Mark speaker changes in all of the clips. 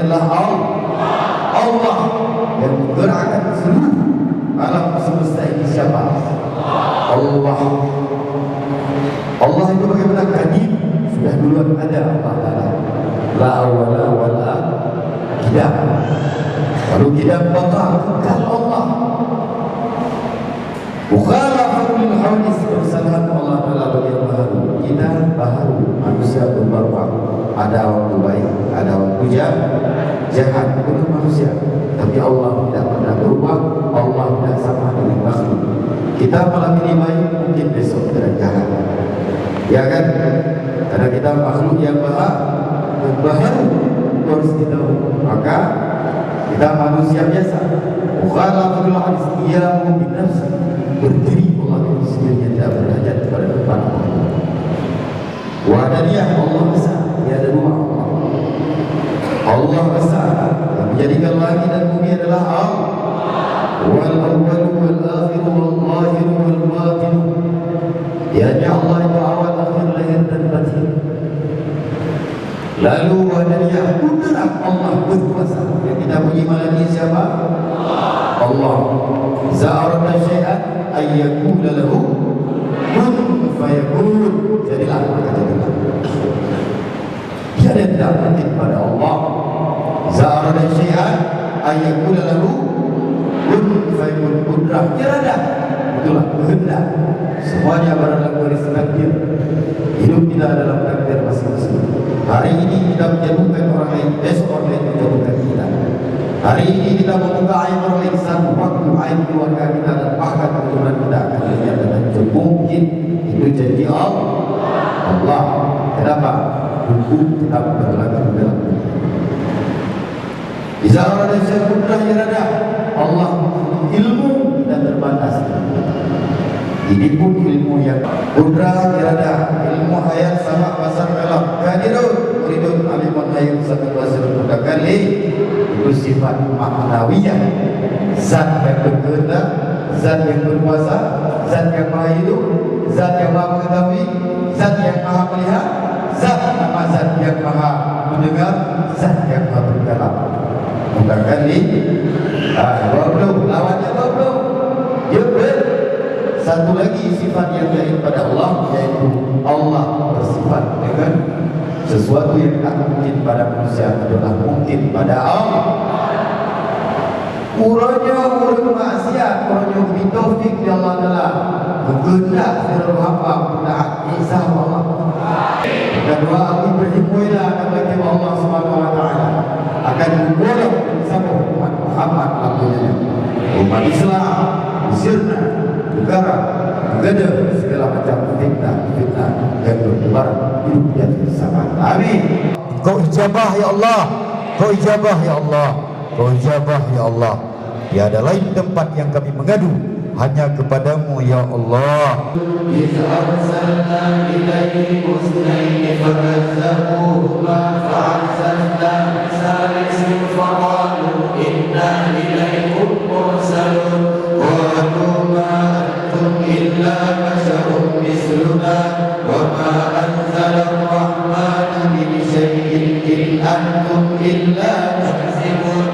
Speaker 1: adalah Allah yang menggerakkan seluruh alam semesta ini. Siapa? Allah. Allah itu bagaimana? Qadim, sudah duluan ada Allah Ta'ala. La awala wala kidam. Kalau kidam batal, kekal Allah. Mukhalafatul hawadis, kesalahan Allah Ta'ala bagi yang baharu. Kita baharu, manusia berubah. Ada waktu baik, ada waktu jahat. Itu manusia. Tapi Allah tidak pernah berubah. Allah tidak sama dengan makhluk. Kita malam ini baik, mungkin besok tidak jahat. Ya kan? Karena kita makhluk yang baharu, harus kita. Maka kita manusia biasa. Mukhalafatul hawadis, ia mungkin nafsi. Berdiri Allah itu sendiri, tidak berhajat kepada tempat Allah. Wahdiyah, Allah besar, dia ada dua Allah. Allah besar, yang menjadikan langit dan bumi adalah Allah. Wal awwal wal akhir wal zahir wal batin. Ya Allah itu awal, akhir, lahir dan batin. Lalu wahdiyah, kudrat Allah berkuasa. Yang kita puji malam ini siapa? Allah. Za'arna syai'an ayyakuna lahu kun fayakun. Jadilah, maka jadilah. Tiada tidak mungkin pada Allah. Za'arna syai'an ayyakuna lahu kun fayakun. Kudrah, irada, itulah kehendak. Semuanya berada dalam garis takdir. Hidup kita dalam takdir masing-masing. Hari ini kita menjatuhkan orang lain, besok orang lain menjatuhkan kita. Hari ini kita membuka aib orang lain, satu waktu aib keluarga kita dan bahkan keturunan kita akan terlihat dengan mungkin. Itu janji Allah. Kenapa? Hukum tetap berlaku dalam dunia. Bisa orang yang sekudah irada Allah, ilmu dan terbatas. Ini pun ilmu yang kudra irada, ilmu hayat sama pasar kalam. Kadirun muridun alimun hayat satu pasar mudakali. Itu sifat maknawiyah. Zat yang berkehendak, zat yang berkuasa, zat yang maha hidup, zat yang maha mengetahui, zat yang maha melihat, zat yang maha mendengar, zat yang maha berkalam. Mudakali. Belum lawannya belum. Dia satu lagi sifat yang lain pada Allah, yaitu Allah bersifat dengan sesuatu yang tak mungkin pada manusia adalah mungkin pada Allah. Uranya urang maksiat, uranya bitaufiq di Allah Ta'ala berkehendak seluruh hamba taat Isa Allah. Kedua, aku berhimpulah kepada Allah Subhanahu Wa Taala akan menggolong sama umat Muhammad lakunya umat Islam, Mesirna, negara, negara, segala macam fitnah yang bertebar hidup yang bersama. Amin.
Speaker 2: Kau ijabah ya Allah, kau ijabah ya Allah, kau ijabah ya Allah. Tiada lain tempat yang kami mengadu, hanya kepadamu ya Allah.
Speaker 1: Isa arsalna ilaihi musnaini fakazzabuhuma fa'azzazna salisin faqalu inna ilaikum mursalun qalu ma antum illa basharun misluna wa ma anzala ar-rahmanu min syai'in in antum illa takzibun.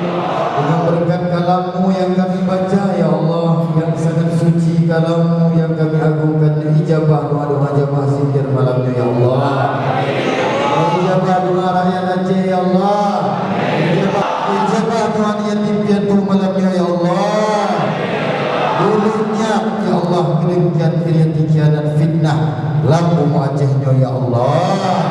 Speaker 1: Dengan berkat kalammu yang kami baca ya Allah, yang sangat suci kalammu yang kami agungkan, ijabah doa-doa jamaah zikir malamnya ya Allah. Ijabah doa rakyat Aceh ya Allah. Ijabah doa yatim piatu malamnya ya Allah. Dulunya ya Allah, kedengkian, kriatikian dan fitnah lampu Acehnya ya Allah.